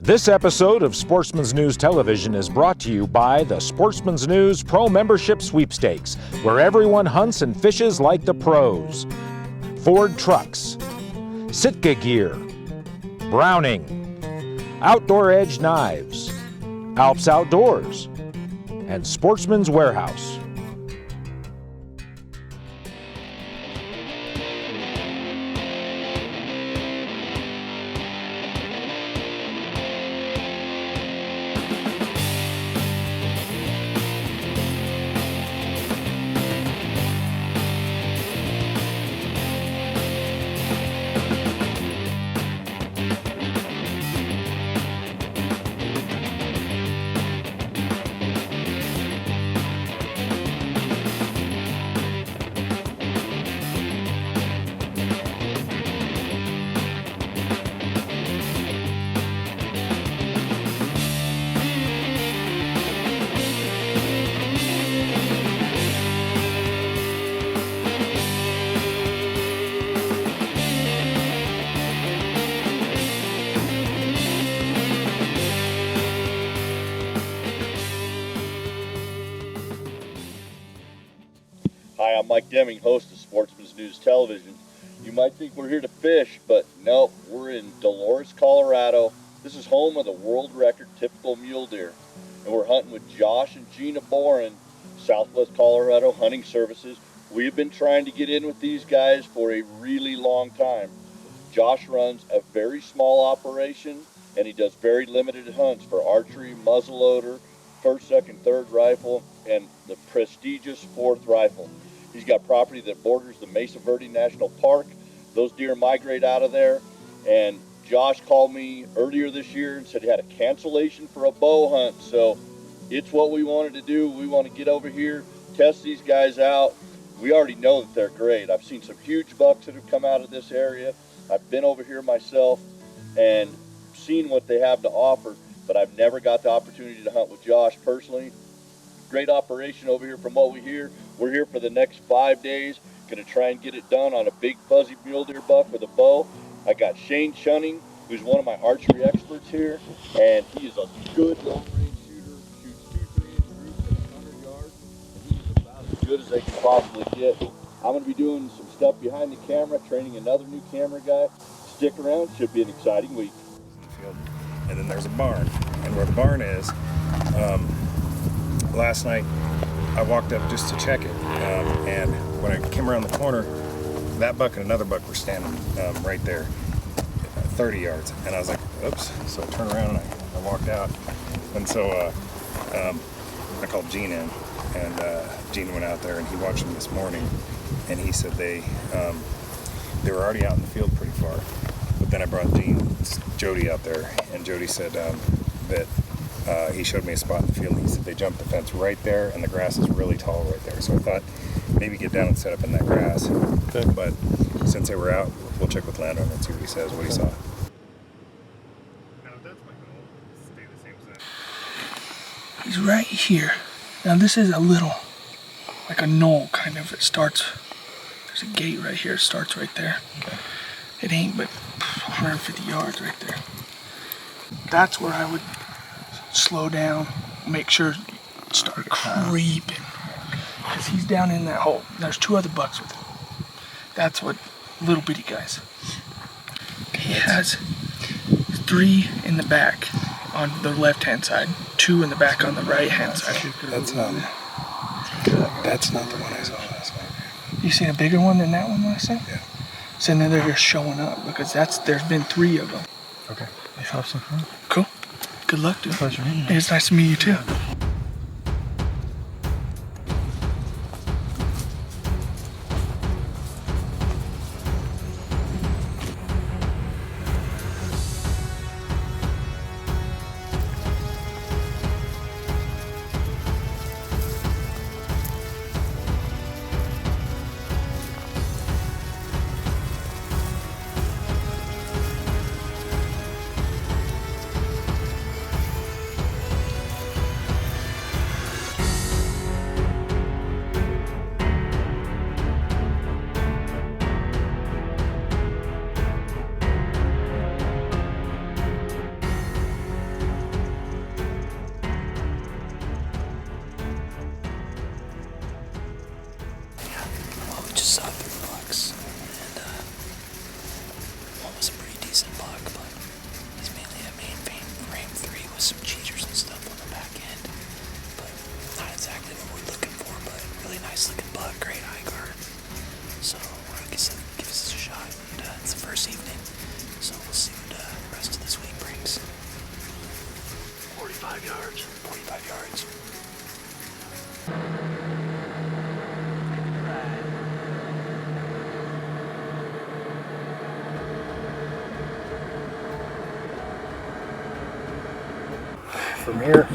This episode of Sportsmans News Television is brought to you by the Sportsmans News Pro Membership Sweepstakes, where everyone hunts and fishes like the pros. Ford Trucks, Sitka Gear, Browning, Outdoor Edge Knives, Alps Outdoors, and Sportsman's Warehouse. Hi, I'm Mike Deming, host of Sportsman's News Television. You might think we're here to fish, but no, we're in Dolores, Colorado. This is home of the world record typical mule deer. And we're hunting with Josh and Gina Boren, Southwest Colorado Hunting Services. We've been trying to get in with these guys for a really long time. Josh runs a very small operation, and he does very limited hunts for archery, muzzleloader, first, second, third rifle, and the prestigious fourth rifle. He's got property that borders the Mesa Verde National Park. Those deer migrate out of there, and Josh called me earlier this year and said he had a cancellation for a bow hunt. So it's what we wanted to do. We want to get over here, test these guys out. We already know that they're great. I've seen some huge bucks that have come out of this area. I've been over here myself and seen what they have to offer, but I've never got the opportunity to hunt with Josh personally. Great operation over here from what we hear. We're here for the next 5 days. Going to try and get it done on a big fuzzy mule deer buck with a bow. I got Shane Chunning, who's one of my archery experts here, and he is a good long-range shooter. Shoots 2-3-inch groups at 100 yards, and he's about as good as they can possibly get. I'm going to be doing some stuff behind the camera, training another new camera guy. Stick around. Should be an exciting week. And then there's a barn, and where the barn is, last night I walked up just to check it, and when I came around the corner, that buck and another buck were standing right there, 30 yards, and I was like, oops. So I turned around and I walked out, and so I called Gene in, and Gene went out there and he watched them this morning, and he said they were already out in the field pretty far. But then I brought Jody out there, and Jody said that he showed me a spot in the field, and he said they jumped the fence right there, and the grass is really tall right there. So I thought maybe get down and set up in that grass. Okay. But since they were out, we'll check with landowner and see what he says, what he saw. He's right here. Now this is a little, like a knoll kind of. It starts, there's a gate right here, it starts right there. Okay. It ain't but 150 yards right there. That's where I would slow down, make sure start creeping. Because he's down in that hole. There's 2 other bucks with him. That's what little bitty guys. He has 3 in the back on the left hand side, 2 in the back on the right hand side. That's not the one I saw last night. You seen a bigger one than that one last night? Yeah. So now they're just showing up because there's been 3 of them. Okay. Let's have some fun. Cool. Good luck, dude. Pleasure meeting you. It's nice to meet you too. yards, 45 yards. From here,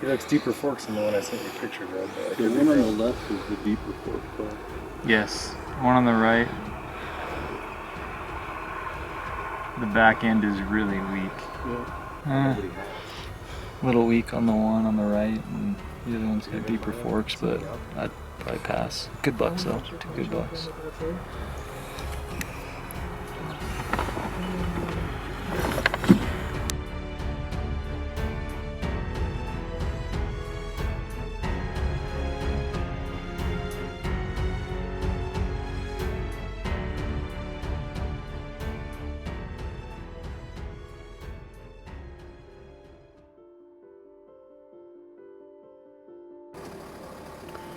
he looks deeper forks than the one I sent you a picture of. The one on the left is the deeper fork part. Yes, one on the right. The back end is really weak. Yeah. A little weak on the one on the right, and the other one's got deeper forks, but I'd probably pass. Good bucks though, 2 good bucks.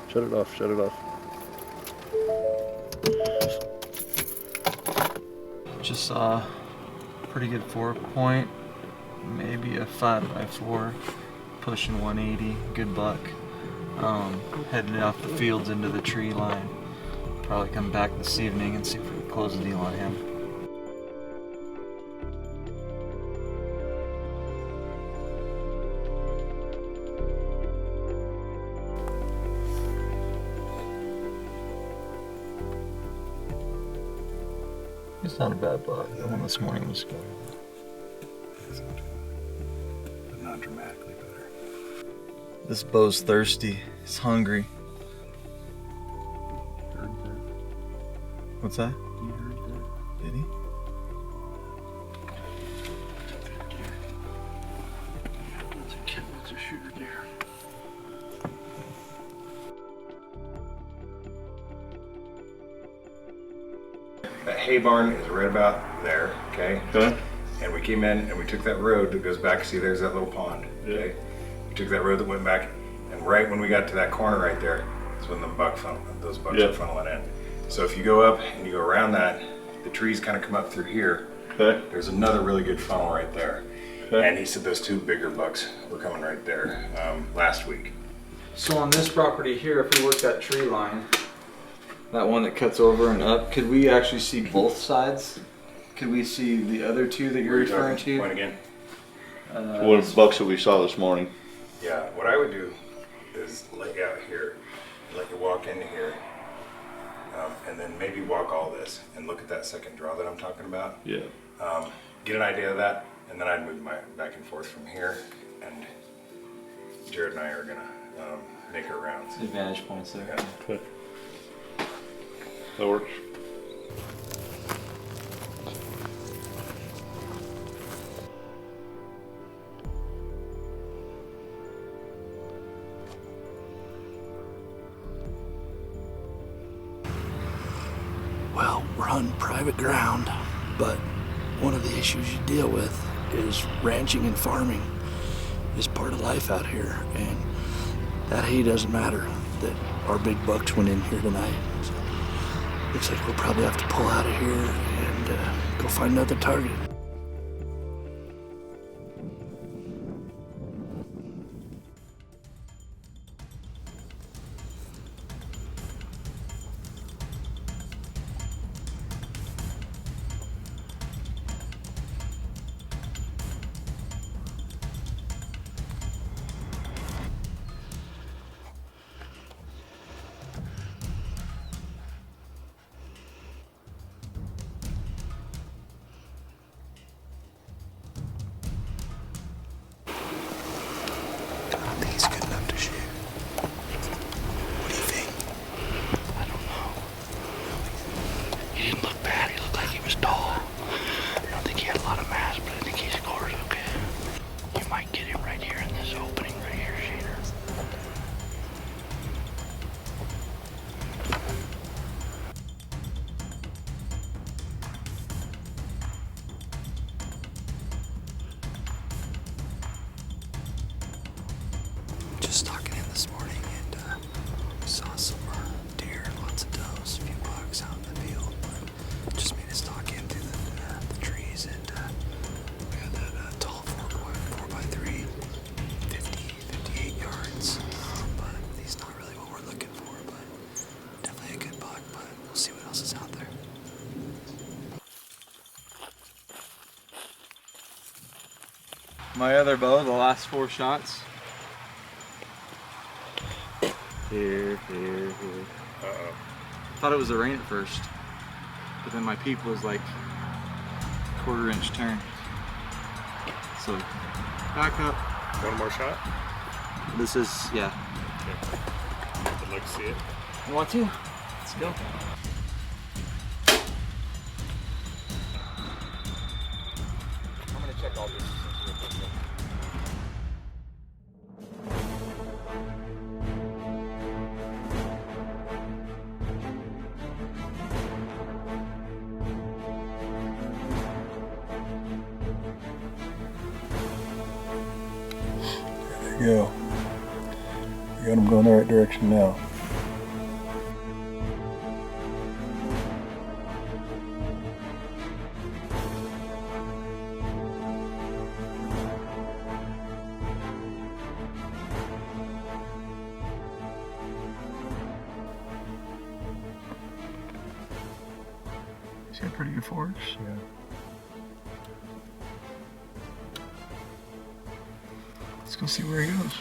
Shut it off, shut it off. Just saw a pretty good fork point, maybe a 5x4, pushing 180, good buck. Heading off the fields into the tree line. Probably come back this evening and see if we can close the deal on him. It's not a bad buck. The one this morning was good. But not dramatically better. This bow's thirsty. He's hungry. Heard that? What's that? You heard that? Did he? That's a kid, that's a shooter deer. That hay barn is right about there, okay? Okay. And we came in and we took that road that goes back. See, there's that little pond, okay? We took that road that went back, and right when we got to that corner right there is when those bucks are funneling in. So if you go up and you go around that, the trees kind of come up through here. Okay. There's another really good funnel right there. Okay. And he said those 2 bigger bucks were coming right there last week. So on this property here, if we work that tree line, that one that cuts over and up, could we actually see both sides? Could we see the other 2 that you're referring to? Point again. What bucks that we saw this morning? Yeah, what I would do is lay out here, let you walk into here, and then maybe walk all this and look at that second draw that I'm talking about. Yeah. Get an idea of that, and then I'd move my back and forth from here, and Jared and I are gonna make our rounds. Advantage points there. Yeah. Okay. That works. Well, we're on private ground, but one of the issues you deal with is ranching and farming is part of life out here, and that hay doesn't matter that our big bucks went in here tonight. So looks like we'll probably have to pull out of here and go find another target. Just stalking in this morning and saw some deer, lots of does, a few bucks out in the field. But just made a stalk in through the trees, and we got that tall 4x3 My other bow, the last 4 shots. Here. Uh-oh. Thought it was the rain at first, but then my peep was like 1/4 inch turn. So back up. One more shot? This is, yeah. Okay. I'd like to see it. You want to? Let's go. I'm gonna check all this. There you go. You got them going the right direction now. He's got pretty good forks. Yeah. Let's go see where he goes.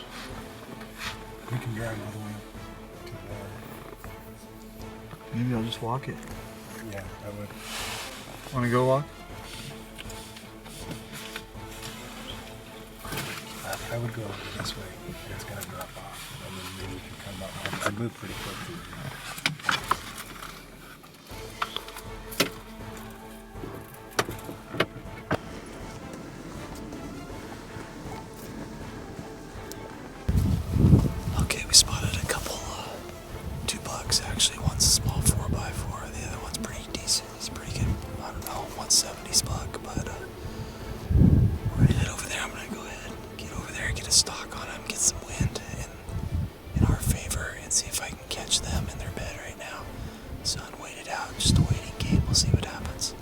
We can drive all the way to Maybe I'll just walk it. the... Yeah, I would. Want to go walk? I would go this way. It's gonna drop off, and then maybe we can come up. I'd move pretty quickly. Okay, we spotted a couple, 2 bucks actually. One's a small 4x4, the other one's pretty decent. He's pretty good, I don't know, 170s buck, but we're gonna head over there. I'm gonna go ahead, get over there, get a stock on him, get some wind in our favor, and see if I can catch them in their bed right now. Sun waited out, just a waiting game. We'll see what happens.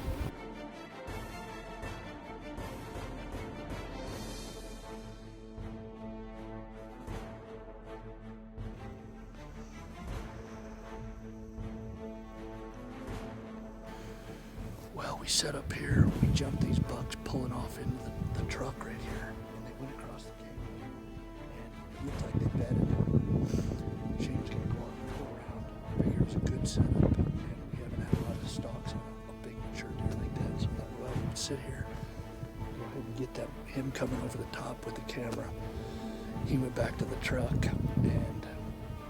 Well, we set up here, we jumped these bucks pulling off into the truck right here, and they went across the canyon, and it looked like they bedded. Shane's gonna go out and go around. I figure it was a good setup, and we haven't had a lot of stalks on a big mature deer like that, so I thought, well, we'd sit here, go ahead and get him coming over the top with the camera. He went back to the truck, and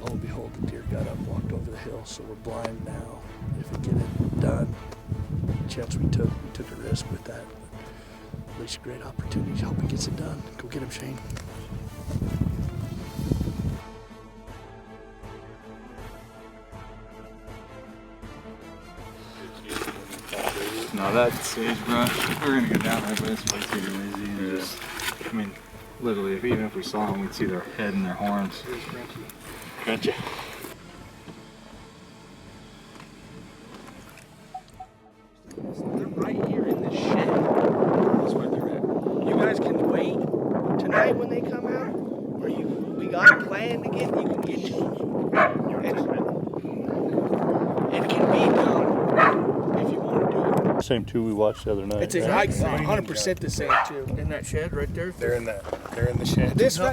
lo and behold, the deer got up, walked over the hill, so we're blind now. If we get it done, chance we took a risk with that. But at least a great opportunity. Hope he gets it done. Go get him, Shane. No, that sagebrush. We're gonna go down there, but it's way too lazy. And just, I mean, literally, even if we saw them, we'd see their head and their horns. Gotcha. They're right here in this shed. That's where they're at. You guys can wait tonight when they come out, or we got a plan to get. You can get to them. It can be done if you want to do it. Same 2 we watched the other night. It's exactly 100% the same too. In that shed right there. They're in the shed. This shed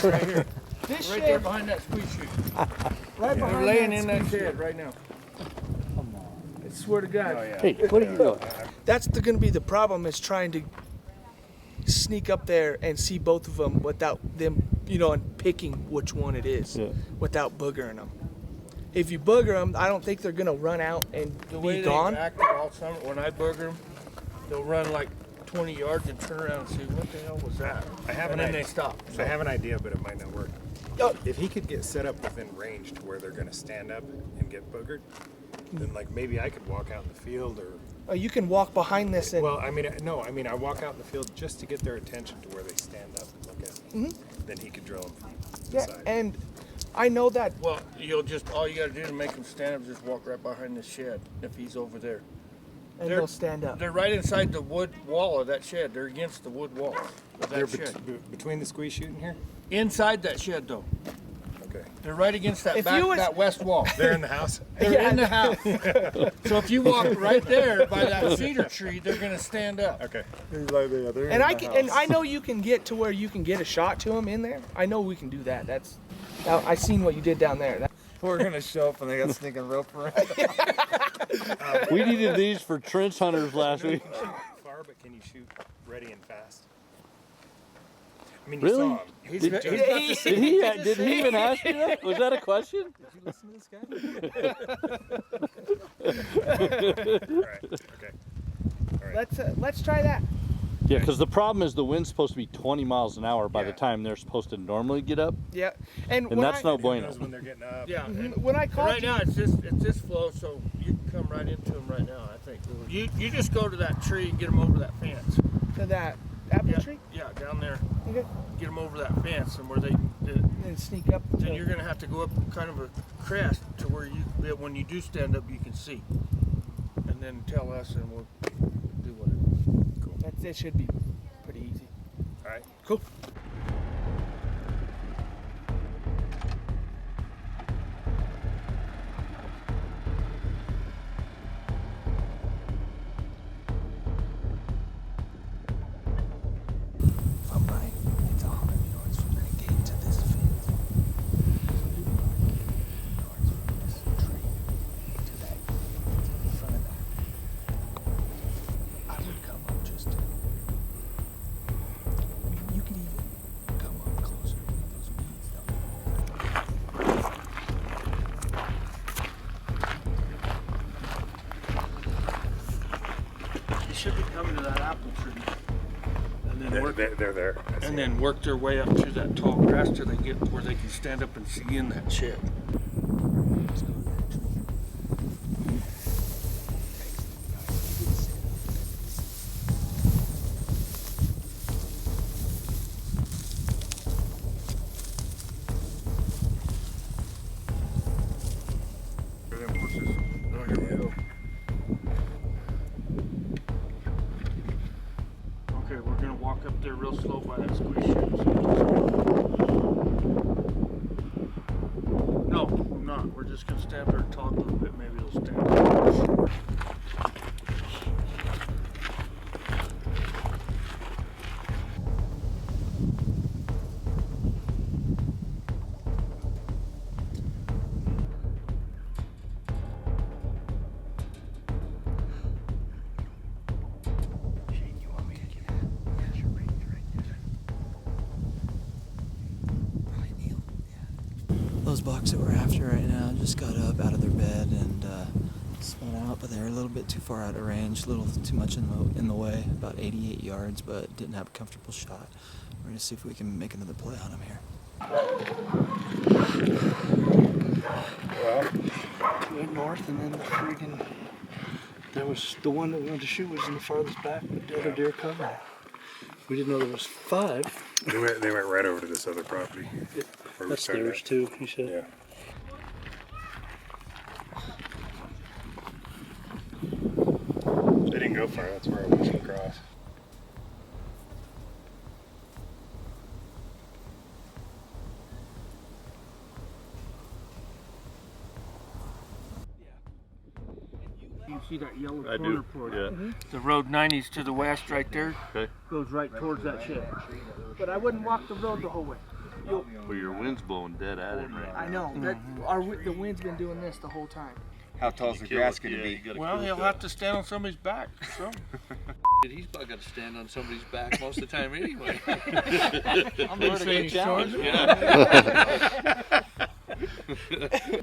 right here. This Right shed there behind that squeeze chute. right They're behind laying that in that squeeze shed right now. I swear to God. Oh, yeah. Hey, what are you doing? That's going to be the problem, is trying to sneak up there and see both of them without them, and picking which one it is, Yeah. without boogering them. If you booger them, I don't think they're going to run out and The way be they gone. acted all summer, when I booger them, they'll run like 20 yards and turn around and say, what the hell was that? I have And an then idea. they stop. I have an idea, but it might not work. Oh. If he could get set up within range to where they're going to stand up and get boogered, then like maybe I could walk out in the field, or You can walk behind this and well, I mean I walk out in the field just to get their attention to where they stand up and look at me. Then he could drill them from the yeah, side. and I know that. Well, all you gotta do to make them stand up is just walk right behind the shed if he's over there. And They're- they'll stand up. They're right inside the wood wall of that shed. They're against the wood wall of They're that shed. between the squeeze chute in here. Inside that shed though. Okay. They're right against that that west wall. They're in the house? They're in the house. So if you walk right there by that cedar tree, they're gonna stand up. Okay. And I know you can get to where you can get a shot to them in there. I know we can do that. I seen what you did down there. We're gonna show up and they got sneaking rope around. We needed these for trench hunters last week. Far, but can you shoot ready and fast? I mean, Really? you saw him. Did he even ask you that? Was that a question? Did you listen to this guy? All right. Okay. All right. Let's try that. Yeah, because the problem is the wind's supposed to be 20 miles an hour by the Yeah. time they're supposed to normally get up, Yeah, and and that's no bueno. When they're getting up. Yeah. when I called Right now it's this flow, so you can come right into them right now. I think you just go to that tree and get them over that fence. to that apple tree, Yeah, down there. okay, Get them over that fence, and where they and sneak up. then you're gonna have to go up kind of a crest to where when you do stand up, you can see, and then tell us, and we'll do whatever. It should be pretty easy. All right. Cool. I'm right. It's 100 yards from that gate to this fence. 100 yards from this tree to that fence in front of that. I would come up just. You could even come up closer to those weeds down They should be coming to that apple tree, and then work They're there. and then work their way up through that tall grass till they get where they can stand up and see in that shed. Let's go to that tree. Oh, here we go. Okay, we're gonna walk up there real slow by that squeeze chute. No, I'm not. We're just gonna stand there and talk a little bit. Maybe they'll stand. You want me to get in? There's your range right there. Probably Neil. Yeah. Those bucks that we're after right now just got up out of their bed and spun out, but they were a little bit too far out of range, a little too much in the way, about 88 yards, but didn't have a comfortable shot. We're gonna see if we can make another play on them here. Went north, and then the freaking. There was the one that we wanted to shoot was in the farthest back with the other deer cover. We didn't know there was 5. They went right over to this other property. where we That's started theirs at. too, he said. Yeah. They didn't go far. That's where I watched them cross. You see that yellow I corner do, port? yeah. The road 90's to the west right there. Okay. Goes right towards that shed. But I wouldn't walk the road the whole way. Well, your wind's blowing dead at it right now. I know that the wind's been doing this the whole time. How tall's the grass gonna be? Well, he'll have to stand on somebody's back. So. He's probably got to stand on somebody's back most of the time anyway. I'm Big city challenge.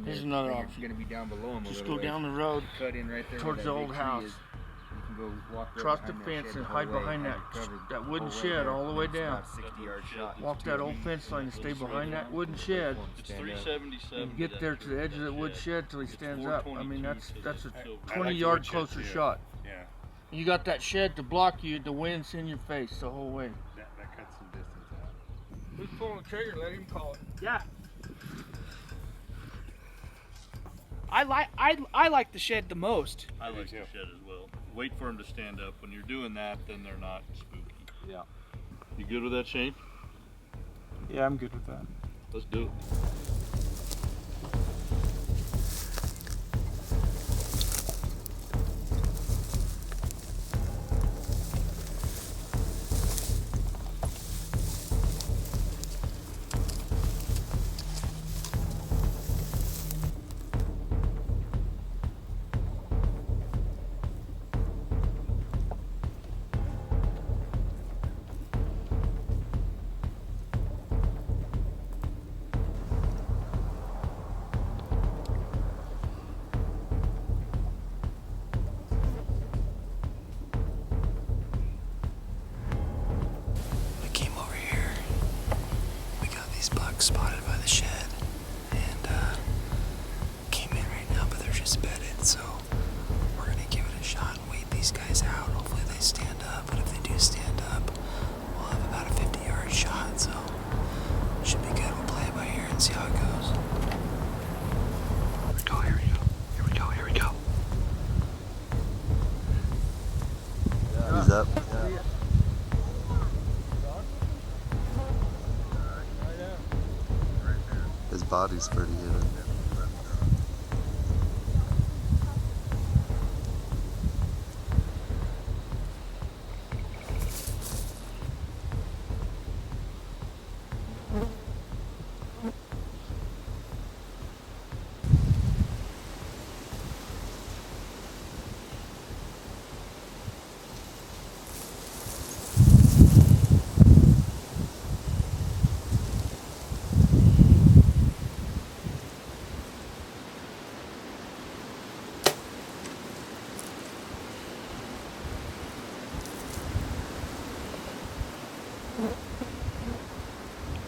Here's another option. You're gonna be down below him a Just little go ways. down the road Cut in right there towards where the that old big tree house. is. You can go walk right Cross the behind that fence shed and the hide whole way, behind have it covered that wooden whole way shed there. all the way It's down. about a 60-yard shot. Walk that old fence line and stay behind that wooden shed. It's 377. And get there to the edge of that wood shed till he stands up. I mean, that's a I like the 20-yard wood shed closer too. shot. Yeah. You got that shed to block you. The wind's in your face the whole way. That cuts some distance out. Who's pulling the trigger? Let him call it. Yeah. I like the shed the most. I like the shed as well. Wait for them to stand up. When you're doing that, then they're not spooky. Yeah. You good with that, Shane? Yeah, I'm good with that. Let's do it. spotted by the shed, and came in right now, but they're just bedded, so we're gonna give it a shot and wait these guys out. Hopefully they stand up, but if they do stand up, we'll have about a 50-yard shot, so should be good. We'll play it by ear and see how it goes. Here we go. He's up. His body's pretty hidden.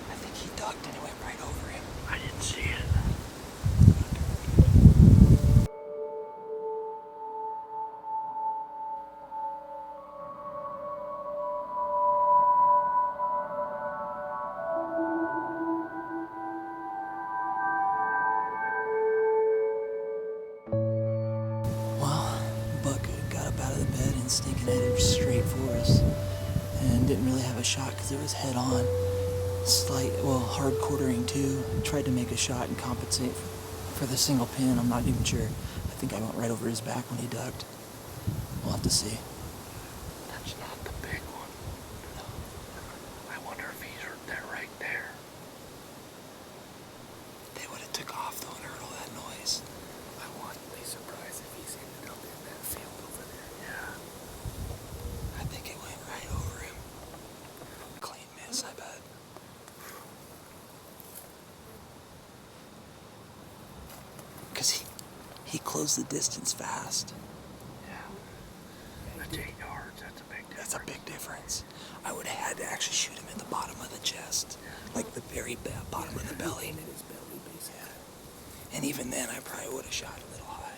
I think he ducked and it went right over him. I didn't see it. Well, Buck got up out of the bed and stinking headed straight for us, and didn't really have a shot because it was head on. Hard quartering too. Tried to make a shot and compensate for the single pin. I'm not even sure. I think I went right over his back when he ducked. We'll have to see. That's not the big one. I wonder if he's there right there. They would have took off though and heard all that noise. I wouldn't be surprised if he's ended up in that field over there. Yeah. I think it went right over him. Clean miss, I bet. Because he closed the distance fast. Yeah. That's 8 yards. That's a big difference. That's a big difference. I would have had to actually shoot him at the bottom of the chest. Like the very bottom of the belly. In his belly, basically. Yeah. And even then, I probably would have shot a little high.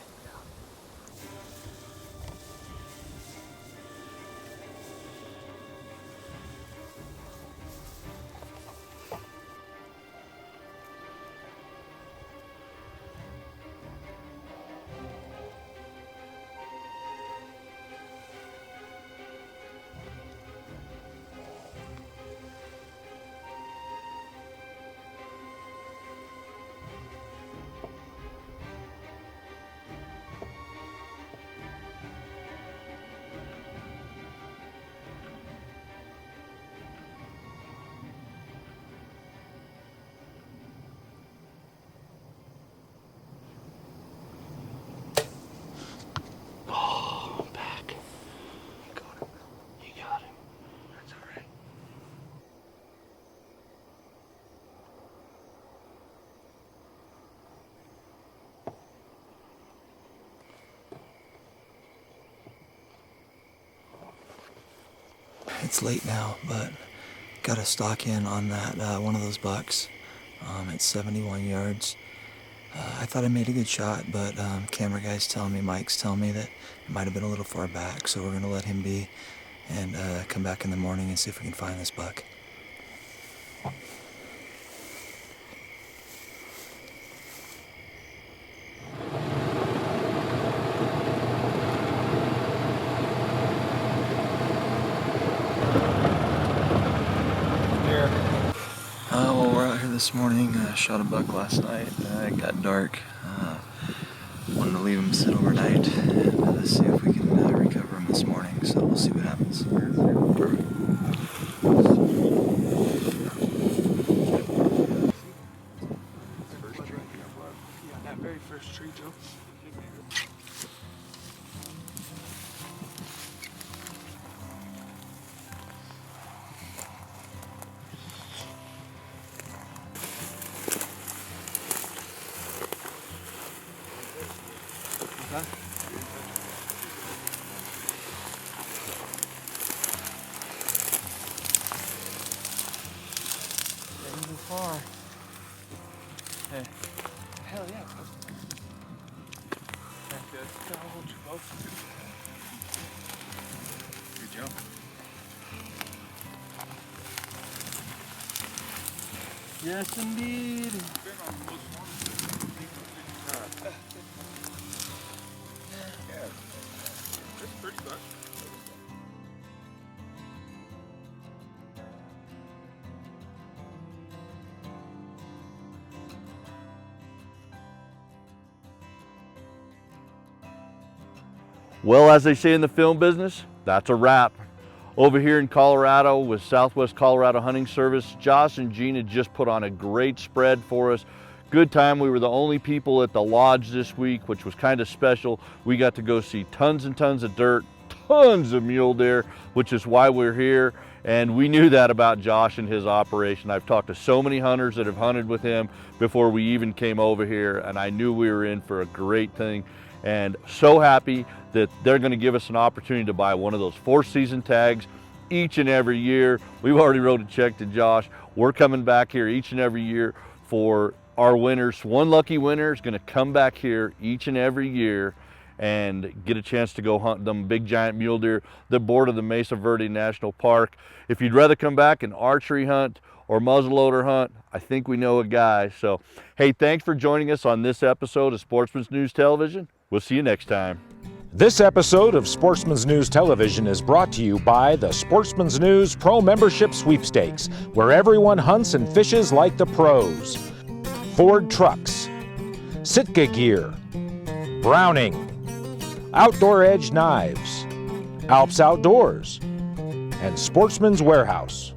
It's late now, but got a stock in on that one of those bucks at 71 yards. I thought I made a good shot, but camera guy's telling me, Mike's telling me that it might have been a little far back, so we're going to let him be and come back in the morning and see if we can find this buck. Well, we're out here this morning. Shot a buck last night. It got dark. Wanted to leave him sit overnight and see if we can recover him this morning. So we'll see what happens. Perfect. That very first tree, Joe. Far. Hey. Hell yeah, bro. That's good. I'll hold you both. Good jump. Yes, indeed. Yeah. That's pretty buck. Well, as they say in the film business, that's a wrap. Over here in Colorado with Southwest Colorado Hunting Service, Josh and Gina just put on a great spread for us. Good time. We were the only people at the lodge this week, which was kind of special. We got to go see tons and tons of dirt, tons of mule deer, which is why we're here. And we knew that about Josh and his operation. I've talked to so many hunters that have hunted with him before we even came over here, and I knew we were in for a great thing. And so happy that they're going to give us an opportunity to buy one of those 4-season tags each and every year. We've already wrote a check to Josh. We're coming back here each and every year for our winners. One lucky winner is going to come back here each and every year and get a chance to go hunt them big giant mule deer that border the Mesa Verde National Park. If you'd rather come back and archery hunt or muzzleloader hunt, I think we know a guy. So, hey, thanks for joining us on this episode of Sportsman's News Television. We'll see you next time. This episode of Sportsman's News Television is brought to you by the Sportsman's News Pro Membership Sweepstakes, where everyone hunts and fishes like the pros. Ford Trucks, Sitka Gear, Browning, Outdoor Edge Knives, Alps Outdoors, and Sportsman's Warehouse.